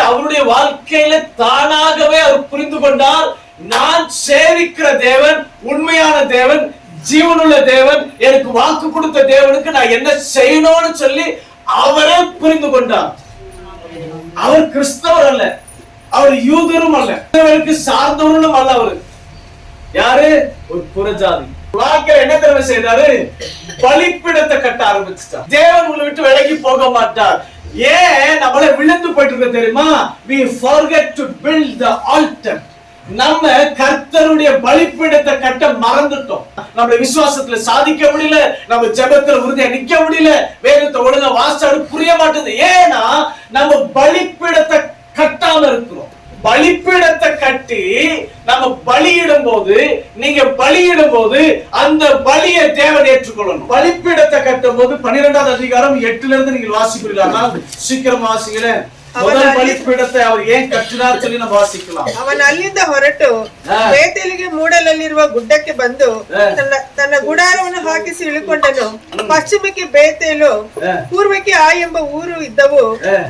அவருடைய வாழ்க்கையில தானாகவே அவர் புரிந்து கொண்டார், நான் சேவிக்கிற தேவன் உண்மையான தேவன், ஜீவனுள்ள தேவன், எனக்கு வாக்கு கொடுத்த தேவனுக்கு நான் என்ன செய்யணும்னு சொல்லி அவரே புரிந்து கொண்டார். அவர் கிறிஸ்தவர் அல்ல, அவர் யூதரும் அல்ல, அவருக்கு சார்ந்தவர்களும் அல்ல. அவரு யாரு? ஒரு புறஜாதி. வாழ்க்கையில என்ன தெரிவு செய்தாரு? பலிப்பீடத்தை கட்ட ஆரம்பிச்சுட்டார். தேவன் உங்களை விட்டு விலகி போக மாட்டார். ஏன் நம்மள விழுந்து போயிட்டு இருக்க தெரியுமா? we forget to build the altar. நம்ம கர்த்தருடைய பலிப்பீடத்தை கட்ட மறந்துட்டோம். நம்ம விசுவாசத்துல சாதிக்க முடியல, நம்ம ஜெபத்துல உறுதியா நிக்க முடியல, வேதத்தை ஒழுங்கா வாசிச்சாலும் புரிய மாட்டேங்குது. ஏன்னா நம்ம பலிப்பீடத்தை கட்டாம இருக்கிறோம். பலிப்பீடத்தை கட்டி நம்ம பலியிடும் போது, நீங்க பலியிடும் போது அந்த பலியை தேவன் ஏற்றுக்கொள்ளணும். பலிப்பீடத்தை கட்டும் போது 12வது அதிகாரம் 8ல இருந்து நீங்க வாசிக்கிறீங்களா? சீக்கிரம் வாசிங்களேன். ಮೊದಲ ಬಲಿಪೀಡತೆ ಅವರು ಏನ್ ಕಟ್ಟಿನಾರ್ ಚಲಿ ನಾವು ವಾಸಿக்கலாம். ಅವನು ಅಲ್ಲಿಂದ ಹೊರಟು ಬೇತೇಲಿಗೆ ಮೂಡಲಲ್ಲಿರುವ ಗುಡ್ಡಕ್ಕೆ ಬಂದು ತನ್ನ ಗುಡಾರವನ್ನು ಹಾಕಿಸಿ ಇಳಿಕೊಂಡನು. ಪಶ್ಚಿಮಕ್ಕೆ ಬೇತೇಲು, ಪೂರ್ವಕ್ಕೆ ಆ ಎಂಬ ಊರು ಇದ್ದವು.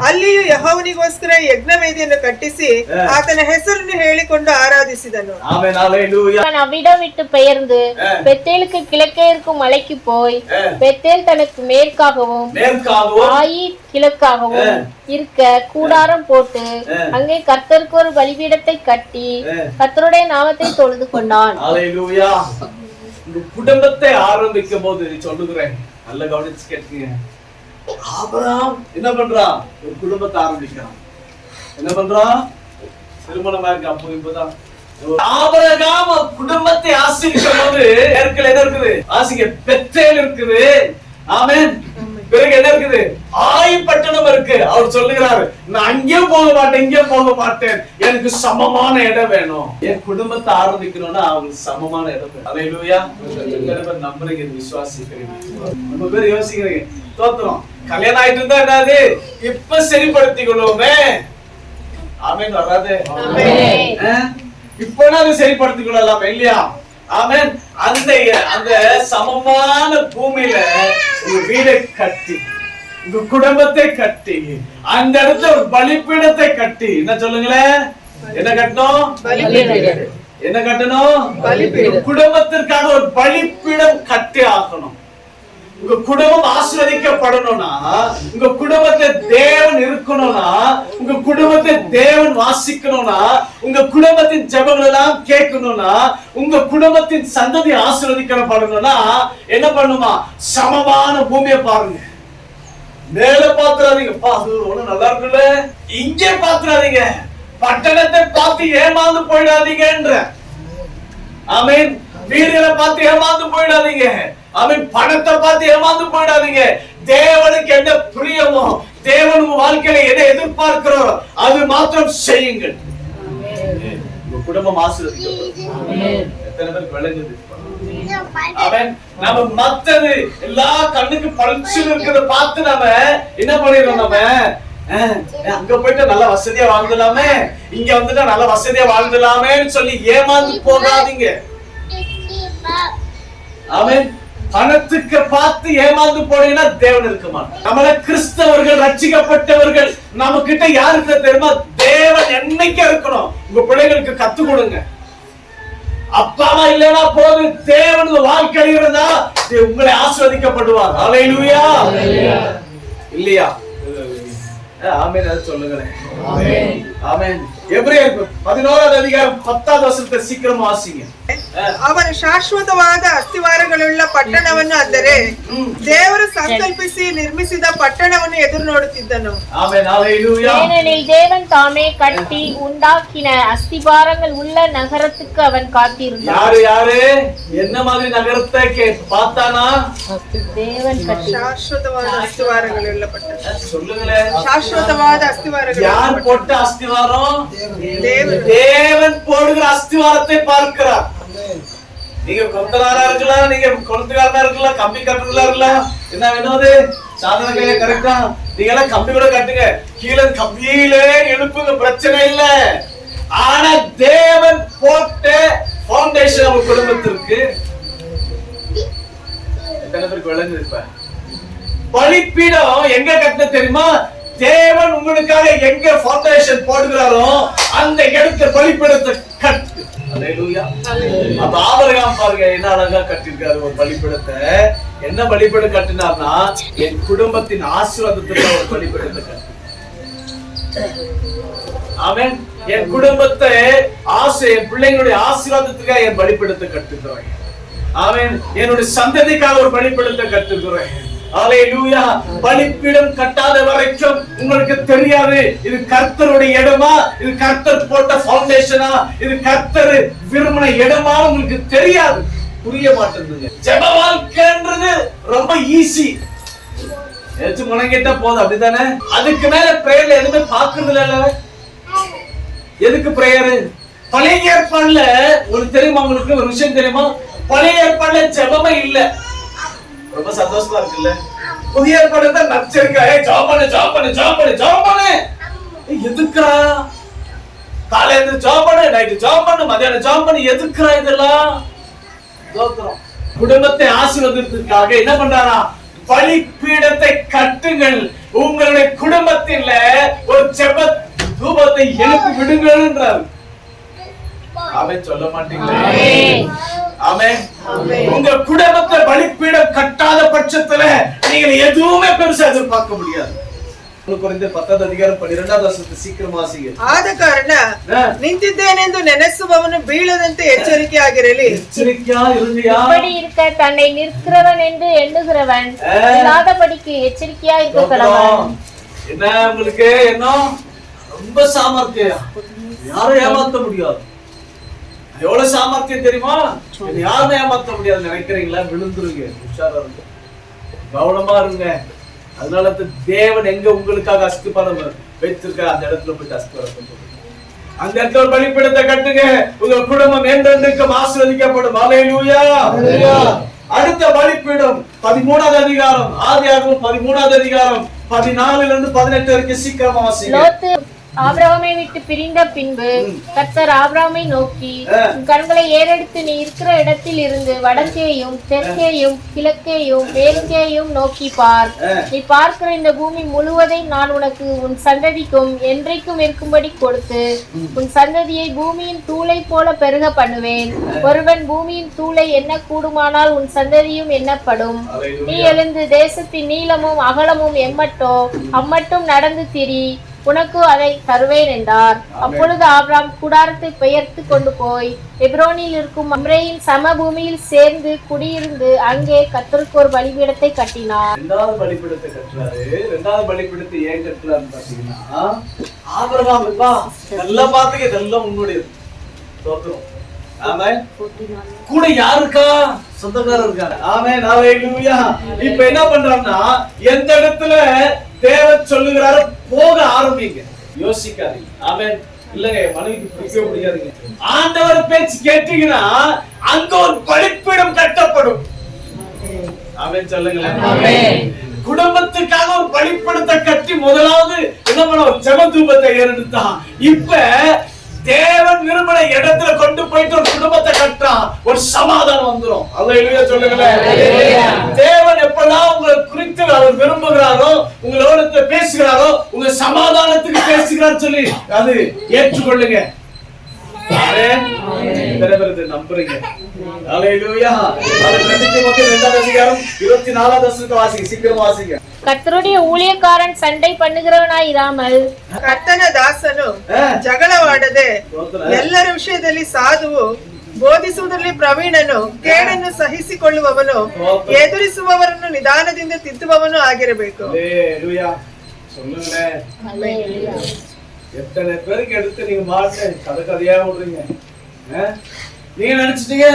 ಅಲ್ಲಿಯೂ ಯೆಹೋವನಿಗೋಸ್ಕರ ಯಜ್ಞವೇದಿಯನ್ನು ಕಟ್ಟಿಸಿ ಆತನ ಹೆಸರನ್ನು ಹೇಳಿಕೊಂಡು ಆರಾಧಿಸಿದನು. Amen, hallelujah. அவன் அவ்விடம் விட்டு பெயர்ந்து பெத்தேலுக்கு கிழக்கே இருக்கும் மலைக்கு போய் பெத்தேல் தனக்கு மேற்காகவும் ஆயி கிழக்காகவும் இருக்க கூடாரம் போட்டு அங்கே கர்த்தருக்கு ஒரு பலிபீடத்தை கட்டி கர்த்தருடைய நாமத்தை தொழுது கொண்டான். ஹல்லேலூயா. இந்த குடும்பத்தை ஆரம்பிக்கும் போது சொல்லுகிறேன், நல்ல கவனிச்சு கேட்குங்க. ஆபிரகாம் என்ன பண்றான்? ஒரு குடும்பத்தை ஆரம்பிக்கிறான். என்ன பண்றான்? திருமணமாக அப்போ இப்பதான் ஆபிரகாம் குடும்பத்தை ஆசீர்வதிக்கும் போது ஏற்கனவே என்ன இருக்குது? ஆசிங்க பெத்தேல் இருக்குது. ஆமென். பிறகு என்ன இருக்குது? ஆயி பட்டணம் இருக்கு. அவர் சொல்லுகிறாரு, நான் அங்கேயும் போக மாட்டேன், இங்கேயும் போக மாட்டேன், எனக்கு சமமான இடம் வேணும். என் குடும்பத்தை ஆரம்பிக்கணும்னா அவங்களுக்கு சமமான இடம் வேணும். ஹல்லேலூயா. நம்புறீங்க, விசுவாசிக்கிறீங்க. ரொம்ப பேர் யோசிக்கிறீங்க, தோத்துறோம், கல்யாணம் ஆயிட்டு இருந்தா என்னது, இப்ப சரிப்படுத்திக்கொள்வோமே. ஆமென். வராது. இப்ப அதை சரிப்படுத்திக் கொள்ளலாம் இல்லையா? ஆமென். அந்த சமமான பூமியில உங்க வீடை கட்டி, உங்க குடும்பத்தை கட்டி, அந்த இடத்துல ஒரு பலிபீடத்தை கட்டி, என்ன சொல்லுங்களேன், என்ன கட்டணும்? என்ன கட்டணும்? குடும்பத்திற்காக ஒரு பலிபீடம் கட்டி ஆகணும். உங்க குடும்பம் ஆசீர்வதிக்கப்படணும்னா, உங்க குடும்பத்தை தேவன் இருக்கணும்னா, உங்க குடும்பத்தை தேவன் வாசிக்கணும்னா, உங்க குடும்பத்தின் ஜெபங்கள் எல்லாம் கேட்கணும்னா, உங்க குடும்பத்தின் சந்ததி ஆசீர்வதிக்கப்படணும்னா என்ன பண்ணுமா? சமமான பூமியை பாருங்க. மேல பாத்துறாதீங்க, ஒண்ணு நல்லா இருக்குல்ல, இங்கே பாத்துறாதீங்க, பட்டணத்தை பார்த்து ஏமாந்து போயிடாதீங்கன்ற. ஆமென். வீடுகளை பார்த்து ஏமாந்து போயிடாதீங்க. அவன் பணத்தை பார்த்து ஏமாந்து போயிடாதீங்க. தேவனுக்கு என்ன பிரியமோ, தேவன் உங்க வாழ்க்கையில எதை எதிர்பார்க்கிறோம் அது மாத்திரம் செய்யுங்கள். உங்க குடும்பம் ஆசீர்வதிக்கப்படும். எத்தனை பேருக்கு விளங்குது? அவன் நம்ம மத்தது எல்லா கண்ணுக்கு பளிச்சு இருக்கிறத பார்த்து நம்ம என்ன பண்ணிடுறோம்? நம்ம அங்க போயிட்டு நல்ல வசதியா வாழ்ந்துடலாமே, இங்க வந்துட்டா நல்ல வசதியா வாழ்ந்துடலாமேன்னு சொல்லி ஏமாந்து போகாதீங்க. அவன் பணத்துக்கு பார்த்து ஏமாந்து போனீங்கன்னா தேவன் இருக்க மாட்டான். நம்மள கிறிஸ்தவர்கள், ரட்சிக்கப்பட்டவர்கள், நம்ம கிட்ட யாருக்கு தெரியுமா? தேவன் என்னைக்கு இருக்கணும். உங்க பிள்ளைகளுக்கு கத்து கொடுங்க. அப்பாவா இல்லைன்னா போது, தேவன் வாழ்க்கை இருந்தா உங்களை ஆசீர்வதிக்கப்படுவார். ஹல்லேலூயா. இல்லையா? ஆமென். அது சொல்லுங்களேன். ஆமென். எபிரேயர் 11வது அதிகாரம் 10வது வசனத்தை சீக்கிரம் வாசிங்க. ಅವನು ಶಾಶ್ವತವಾದ ಅಸ್ತಿವಾರಗಳುಳ್ಳ ಪಟ್ಟಣವನ್ನು, ಅಂದರೆ ದೇವರು ಸಂಕಲ್ಪಿಸಿ ನಿರ್ಮಿಸಿದ ಪಟ್ಟಣವನ್ನು ಎದುರು ನೋಡುತ್ತಿದ್ದನು. ಆಮೆನ್. ಹಲ್ಲೇಲೂಯಾ. ஏனெனில் தேவன் தாமே கட்டி உண்டாக்கின அஸ்திபாரங்கள் உள்ள நகரத்துக்கு அவன் காத்திருந்தான். யாரு என்ன மாதிரி நகரத்தை பார்த்தானா? தேவன் கட்டி ಶಾಶ್ವತವಾದ ಅಸ್ತಿವಾರಗಳುಳ್ಳ ಪಟ್ಟಣ. சொல்லுங்களேன். ಶಾಶ್ವತವಾದ ಅಸ್ತಿವಾರಗಳು. யார் போட்ட அஸ்திவாரம்? தேவன். தேவன் போடுகிற அஸ்திவாரத்தை பார்க்கிறார். நீங்க கொத்தனாரா இருக்கலாம், நீங்க கொளுத்துக்காரனா இருக்கலாம், கம்பி கட்டுறதா இருக்கலாம், என்ன வேணுது சாதன கையில கரெக்டா நீங்க எல்லாம் கம்பி கூட கட்டுங்க, கீழே கம்பியிலே எழுப்புங்க, பிரச்சனை இல்ல. ஆனா தேவன் போட்ட ஃபவுண்டேஷன் நம்ம குடும்பத்திற்கு எத்தனை பேருக்கு விளங்குது? இப்ப பலிப்பீடம் எங்க கட்ட தெரியுமா? தேவன் உங்களுக்காக எங்க ஃபவுண்டேஷன் போடுகிறாரோ அந்த இடத்தை பலிபீடத்தை கட்டு. அல்லேலூயா. அப்ப ஆபிரகாம் பாருங்க என்ன அழகா கட்டிருக்காரு ஒரு பலிபீடத்தை. என்ன பலிபீடம் கட்டினார்னா, என் குடும்பத்தின் ஆசீர்வாதத்துக்கு ஒரு பலிபீடத்தை கட்டு. ஆமென். என் குடும்பத்தை என் பிள்ளைங்களுடைய ஆசீர்வாதத்துக்காக என் பலிபீடத்தை கட்டுகிறேன். ஆமென். என்னுடைய சந்ததிக்காக ஒரு பலிபீடத்தை கட்டுகிறேன். அல்லேலூயா. பலிபீடம் கட்டாத வரைக்கும் உங்களுக்கு தெரியாது இது கர்த்தருடைய இடமா, இது கர்த்தர் போட்ட ஃபவுண்டேஷனா, இது கர்த்தர் விரும்பின இடமா உங்களுக்கு தெரியாது, புரிய மாட்டேங்குது. ஜெப வாழ்க்கைன்றது ரொம்ப ஈஸி, ஏச்சு முனங்கிட்ட போதும், அப்படித்தானே? அதுக்கு மேல பிரேயர்ல எதுவுமே பாக்குறது இல்ல. எதுக்கு பிரேயர்? பழைய ஏற்பாடுல உங்களுக்கு தெரியுமா, உங்களுக்கு ஒரு விஷயம் தெரியுமா? பழைய ஏற்பாடுல ஜெபமே இல்ல. ரொம்ப சந்தோஷமா இருக்குல்ல. புதிய ஏற்பாடு தான் நச்சரிக்கா, எதுக்குறா? காலையில ஜாப் பண்ணு, நைட்டு ஜாப் பண்ணு, மத்தியானம் ஜாப் பண்ணு, எதுக்குறா இதெல்லாம்? குடும்பத்தை ஆசீர்வதிப்பதற்காக என்ன பண்றாரா? பலிபீடத்தை கட்டுங்கள், உங்களுடைய குடும்பத்தில் ஒரு ஜெப தூபத்தை எழுப்பி விடுங்கள் என்றார். அவன் சொல்ல மாட்டீங்களே? ஆமென். உங்க குடும்பத்தை பலிபீடம் கட்டாத பட்சத்துல நீங்க எதுவுமே பெருசா எதிர்பார்க்க முடியாது. ಕೊರಿಂಥರ್ 10ನೇ ಅಧಿಕಾರ 12ನೇ ವಚನ ಸೀಕ್ರಮ ವಾಸಿಗೆ. ಆದ ಕಾರಣ ನಿಂತಿದ್ದೇನೆಂದು ನೆನೆಸುವವನು ಬೀಳದಂತೆ ಎಚ್ಚರಿಕೆಯಾಗಿರಲಿ. இப்படி இருக்க தன்னை நிற்கிறவன் என்று எண்ணுகிறவன் இல்லாதபடிக்கு எச்சரிக்கையா இருக்க கடவன். என்ன உங்களுக்கு என்ன ரொம்ப சாமர்த்தியம், யாரும் ஏமாத்த முடியாது. எவ்வளவு சாமர்த்தியம் தெரியுமா? யாரும் ஏமாத்த முடியாது நினைக்கிறீங்களா? விழுந்துருங்க. உஷாரா இருங்க, கவனமா இருங்க. அதனால தேவன் எங்க உங்களுக்காக அஸ்திபாரம் வைத்திருக்க அந்த இடத்துல போயிட்டு அஸ்திபாரம் அந்த இடத்துல ஒரு பலிபீடத்தை கட்டுங்க. உங்க குடும்பம் என்றென்றைக்கும் ஆசீர்வதிக்கப்படும். அல்லேலூயா. அடுத்த பலிபீடம் 13வது அதிகாரம், ஆதியாகமம் 13வது அதிகாரம் 14 இருந்து 18 வரைக்கும் சீக்கிரமா வாசிங்க. ஆபிரகாமை விட்டு பிரிந்த பின்பு கர்த்தர் ஆபிரகாமை நோக்கி, உன் கண்களை ஏறெடுத்து நீ இருக்கிற இடத்தில் இருந்து வடக்கேயும் தெற்கேயும் கிழக்கேயும் மேற்கேயும் நோக்கி பார். நீ பார்க்கிற இந்த பூமி முழுவதை நான் உனக்கு உன் சந்ததிக்கும் என்றைக்கும் இருக்கும்படி கொடுத்து உன் சந்ததியை பூமியின் தூளை போல பெருக பண்ணுவேன். ஒருவன் பூமியின் தூளை எண்ண கூடுமானால் உன் சந்ததியும் எண்ணப்படும். நீ எழுந்து தேசத்தின் நீளமும் அகலமும் எம்மட்டோ அம்மட்டும் நடந்து திரி, உனக்கு அதை தருவேன் என்றார். அப்பொழுது ஆபிரகாம் கூடாரத்தை பெயர்த்து கொண்டு போய் எப்ரோனில் இருக்கும் மம்ரேயின் சமபூமியில் சேர்ந்து குடியிருந்து அங்கே கர்த்தருக்கு ஒரு பலிபீடத்தை கட்டினார். இரண்டாவது பலிபீடத்தை கட்டுறாரு. இரண்டாவது பலிபீடத்தை ஏன் கட்டுறாருன்னு பாத்தீங்கன்னா, ஆபிரகாம் நல்லா பாத்துக்க, இதெல்லாம் உன்னுடையது. தோற்றம். ஆமென். கூட யாருக்கா? சொந்தக்காரர் இருக்காரு. ஆமென். ஹல்லேலூயா. இப்ப என்ன பண்றான்னா, எந்த இடத்துல தேவன் சொல்லுகிறாரு போக ஆரம்பிங்க, யோசிக்காதீங்க. ஆமென். இல்லங்க மனைவிக்கு பிடிக்கவே முடியாதுங்க. ஆண்டவர் பேச்சு கேட்டீங்கன்னா அங்க ஒரு பலிபீடம் கட்டப்படும். ஆமென் சொல்லுங்களேன். ஆமென். குடும்பத்துக்காக ஒரு பலிபீடத்தை கட்டி முதலாவது என்ன பண்ண, ஜெப தூபத்தை ஏறெடுத்தா. இப்ப தேவன் விரும்பின இடத்துல கொண்டு போயிட்டு ஒரு குடும்பத்தை கட்டா ஒரு சமாதானம் வந்துரும். அல்லேலூயா சொல்லுங்களேன். தேவன் எப்பெல்லாம் உங்களை குறித்து அவர் விரும்புகிறாரோ, உங்களோட பேசுகிறாரோ, உங்க சமாதானத்துக்கு பேசுகிறார் சொல்லி அது ஏற்றுக்கொள்ளுங்க. நம்புறீங்க? அல்லேலூயா. கர்த்தருடைய ஊழியக்காரன் சண்டை பண்ணுகிறவனாய் ಇರಾமல் ಕರ್ತನ ದಾಸನು ಜಗಳವಾಡದೆ ಎಲ್ಲರ ವಿಷಯದಲ್ಲಿ ಸಾಧುವು, ಬೋಧಿಸುವುದರಲ್ಲಿ ಪ್ರವೀಣನು, ಕೇಡನ್ನು ಸಹಿಸಿಕೊಳ್ಳುವವನು, ಎದುರಿಸುವವರನ್ನು ನಿಧಾನದಿಂದ ತಿದ್ದುವವನು ಆಗಿರಬೇಕು. எத்தனை பேருக்கு எடுத்து நீங்க மாட்டு கதை கதையா விடுறீங்க. நீங்க நினைச்சிட்டீங்க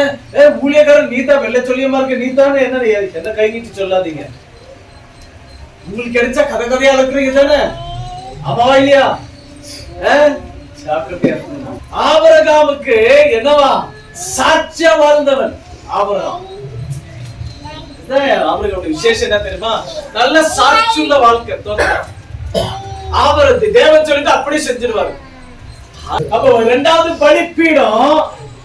ஊழியக்காரன் நீதான் வெள்ள சொல்லியமா இருக்கு, நீதானே என்ன கை நீட்டி சொல்லாதீங்க. உங்களுக்கு கிடைச்சா கதை கதையா இருக்கிறீங்க தானே? அம்மாவா இல்லையா? ஆபிரகாமுக்கு என்னவா? சாட்சியா வாழ்ந்தவன் ஆபிரகாம். ஆபிரகாமுடைய விசேஷம் என்ன தெரியுமா? நல்ல சாட்சியுள்ள வாழ்க்கை. ஆபரத்தை தேவன் சொல்லிட்டு அப்படியே செஞ்சிருவாரு. அப்போ இரண்டாவது பலிபீடம்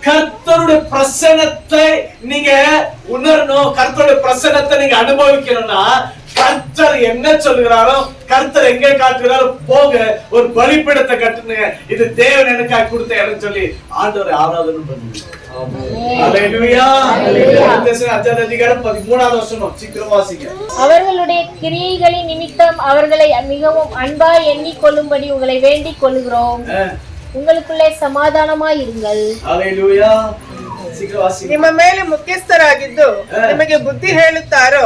கர்த்தருடைய பிரசன்னத்தை நீங்க உணரணும். கர்த்தருடைய பிரசன்னத்தை நீங்க அனுபவிக்கணும்னா கர்த்தர் என்ன சொல்லுகிறாரோ, கர்த்தர் எங்கே காட்டுகிறாரோ போக ஒரு பலிபீடத்தை கட்டுங்க, இது தேவன் எனக்காக கொடுத்த இடம் சொல்லி ஆண்டவரை ஆராதனை பண்ணுங்க. ஹல்லேலூயா. அதிகாரம் 13வது வசனம் சீக்கிரம் வாசிங்க. அவர்களுடைய கிரியைகளின் நிமித்தம் அவர்களை மிகவும் அன்பாய் எண்ணிக்கொள்ளும்படி உங்களை வேண்டிக் கொள்கிறோம். உங்களுக்குள்ளே சமாதானமாய் இருங்கள். ஹல்லேலூயா. ನಿಮ್ಮ ಮೇಲೆ ಮುಖ್ಯಸ್ಥರಾಗಿದ್ದು ನಿಮಗೆ ಬುದ್ಧಿ ಹೇಳುತ್ತಾರೋ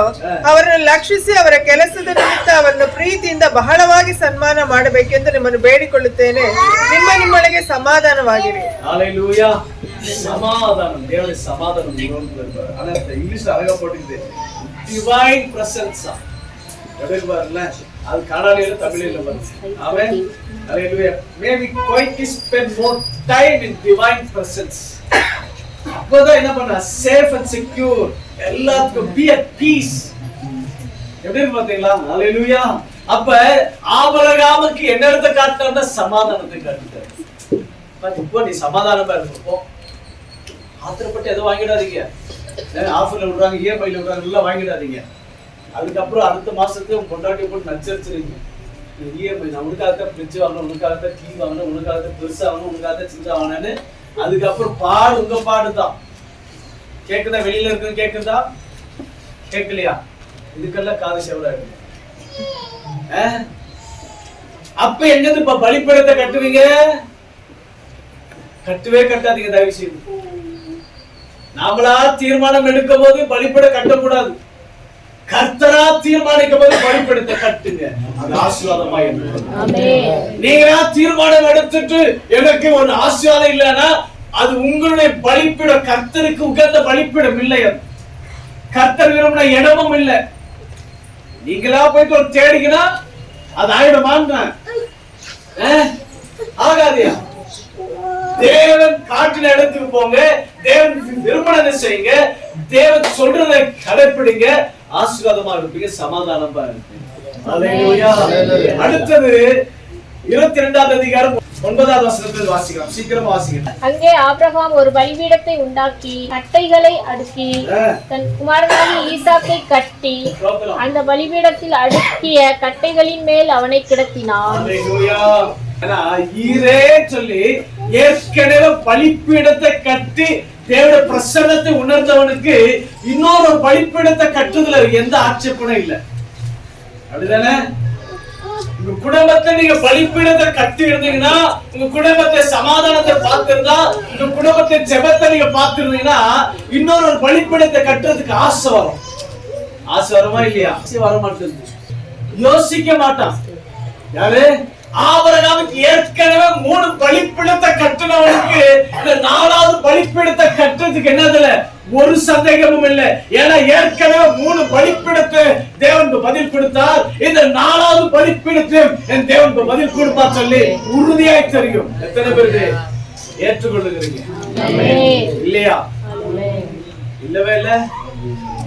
ಅವರನ್ನು ಲಕ್ಷಿಸಿ ಅವರ ಕೆಲಸದ ನಿಮಿತ್ತ ಅವರನ್ನು ಪ್ರೀತಿಯಿಂದ ಬಹಳವಾಗಿ ಸನ್ಮಾನ ಮಾಡಬೇಕೆಂದು ನಿಮ್ಮನ್ನು ಬೇಡಿಕೊಳ್ಳುತ್ತೇನೆ. ನಿಮ್ಮೊಳಗೆ ಸಮಾಧಾನವಾಗಿರಿ. ஹல்லேலூயா. சமாதானம், தேவனுடைய சமாதானம் வருவார். ஆனா இங்கிலீஷ்ல அழகா போட்டுக்குது டிவைன் பிரசன்ஸ். எதுக்கு வரல அது கன்னடத்துல தமிழ்ல வருது. ஆமென். ஹல்லேலூயா. May we quietly spend more time in divine presence. அப்பதான் என்ன பண்ண சேஃப் அண்ட் செக்யூர், எல்லாத்துக்கும் be at peace. எப்படி பாத்தீங்களா? ஹல்லேலூயா. அப்ப ஆபிரகாமுக்கு என்ன எடுத்து காட்டினார்னா சமாதானத்தை காட்டிட்டார். இப்போ நீ சமாதானமா இருப்போ, ஆத்திரப்பட்டு எதுவும் வாங்கிடாதீங்க. ஆஃபர்ல விடுறாங்க, இஎம்ஐல விடுறாங்க, எல்லாம் வாங்கிடாதீங்க. அதுக்கப்புறம் அடுத்த மாசத்துக்கு உங்க பொண்டாட்டி போட்டு நச்சரிச்சிருங்க. இஎம்ஐ நான் உனக்காகத்தான் ஃப்ரிட்ஜ் வாங்கணும், உனக்காகத்தான் டிவி வாங்கணும், உனக்காகத்தான் பெருசா வாங்கணும், உனக்காகத்தான் சின்னதா வாங்கணும்னு. அதுக்கப்புறம் பாடு உங்க பாடுதான் கேக்குதா? வெளியில இருக்கு கேக்குதா? கேட்கலையா? இதுக்கெல்லாம் காது செவரா இருக்கு. அப்ப எங்கது இப்ப பலிபீடத்தை கட்டுவீங்க? கட்டவே கட்டாதீங்க தயவு செய்து. நாமளா தீர்மானம் எடுக்கும் போது பலிபீடம் கட்டக்கூடாது. கர்த்தரா தீர்மானிக்கும் போது பலிபீடத்தை கட்டுங்க, அது ஆசீர்வாதமா இருக்கும். நீங்களா தீர்மானம் எடுத்துட்டு எனக்கு ஒரு ஆசீர்வாதம் இல்லைன்னா அது உங்களுடைய பலிபீடம், கர்த்தருக்கு உகந்த பலிபீடம் இல்லை. அது கர்த்தர் விரும்பின இடமும் இல்லை. நீங்களா போயிட்டு ஒரு தேடிக்கினா அது ஆயிடுமான்னு ஆகாதியா? தேவன் காட்டின இடத்துக்கு போங்க, தேவன் விரும்பினதை செய்யுங்க, தேவன் சொல்றதை கடைப்பிடிங்க, ஆசீர்வாதமா இருப்பீங்க, சமாதானமா இருப்பீங்க. ஹல்லேலூயா. அடுத்தது 22வது அதிகாரம் 9வது வசனத்தில் வாசிக்கலாம். சீக்கிரமா வாசிங்க. அங்கே ஆபிரகாம் ஒரு பலிபீடத்தை உண்டாக்கி கட்டைகளை அடுக்கி தன் குமாரனாகிய ஈசாக்கை கட்டி அந்த பலிபீடத்தில் அடுக்கிய கட்டைகளின் மேல் அவனை கிடத்தினான். ஹல்லேலூயா. ஈரே சொல்லி ஏற்கனவே பலிபீடத்தை கட்டி தேவனுடைய பிரசன்னத்தை உணர்ந்தவனுக்கு இன்னொரு பலிபீடத்தை கட்டுறதுல எந்த ஆட்சேபனும் இல்லை. அப்படிதானே? உங்க குடும்பத்தை நீங்க பலிபீடத்தை கட்டி இருந்தீங்கன்னா, உங்க குடும்பத்தை சமாதானத்தை பார்த்திருந்தா, உங்க குடும்பத்தை ஜெபத்தை நீங்க பார்த்திருந்தீங்கன்னா இன்னொரு பலிபீடத்தை கட்டுறதுக்கு ஆசை வரும். ஆசை வருமா இல்லையா? ஆசை வர மாட்டேங்குது, யோசிக்க மாட்டான். யாரு? ஆபிரகாமுக்கு ஏற்கனவே 3 பலிபீடத்தை கட்டினவனுக்கு இந்த 4வது பலிபீடத்தை கட்டுறதுக்கு என்னதுல ஒரு சந்தேகமும் இல்லை. ஏன்னா ஏற்கனவே 3 பலிபீடத்தை தேவனுக்கு பதில் கொடுத்தார், இந்த 4வது பலிபீடத்தையும் என் தேவனுக்கு பதில் கொடுப்பா சொல்லி உறுதியாய் தெரியும். எத்தனை பேருக்கு ஏற்றுக்கொள்ளுகிறீங்க? இல்லையா? இல்லவே இல்ல.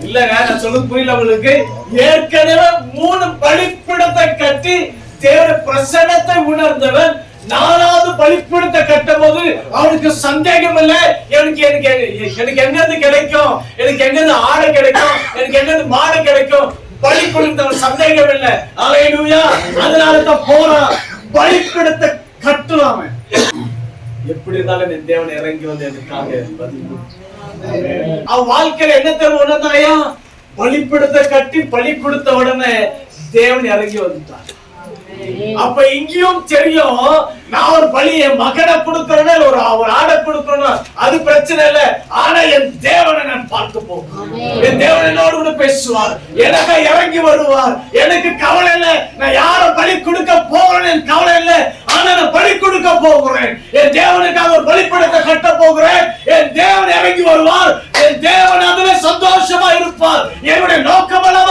இல்லங்க, நான் சொல்றது புரியல உங்களுக்கு? ஏற்கனவே 3 பலிபீடத்தை கட்டி தேவனுடைய பிரசன்னத்தை உணர்ந்தவன் 4வது பலிபீடத்தை கட்டும் போது அவனுக்கு சந்தேகம் இல்லை. எனக்கு எங்கிருந்து கிடைக்கும், எனக்கு எங்கிருந்து ஆடை கிடைக்கும், எனக்கு எங்கிருந்து மாடு கிடைக்கும், பலி கொடுத்தவன் சந்தேகம் இல்லை. ஹல்லேலூயா. அதனால தான் போறான், பலிபீடத்தை கட்டலாம். எப்படி இருந்தாலும் என் தேவன் இறங்கி வந்து எனக்காக அவன் வாழ்க்கையில என்ன தேவை உணர்ந்தாயா? பலிபீடத்தை கட்டி பலி கொடுத்த உடனே தேவன் இறங்கி வந்துட்டான். அப்ப இங்கேயும் தெரியும், நான் ஒரு பலி என் மகனை கொடுக்கிறேன்னா ஒரு ஆடை கொடுக்கணும், அது பிரச்சனை இல்ல. ஆனா என் தேவனை நான் பார்க்க போகிறேன், என் தேவன் என்னோடு கூட பேசுவார், எனக்கு இறங்கி வருவார். எனக்கு கவலை இல்லை, நான் யார பலி கொடுக்க போகிறேன் என் கவலை இல்லை. ஆனா நான் பலி கொடுக்க போகிறேன், என் தேவனுக்காக ஒரு பலிபீடத்தை கட்ட போகிறேன். என் தேவன் இறங்கி வருவார், என் தேவன் அதிலே சந்தோஷமா இருப்பார். என்னுடைய நோக்கமெல்லாம்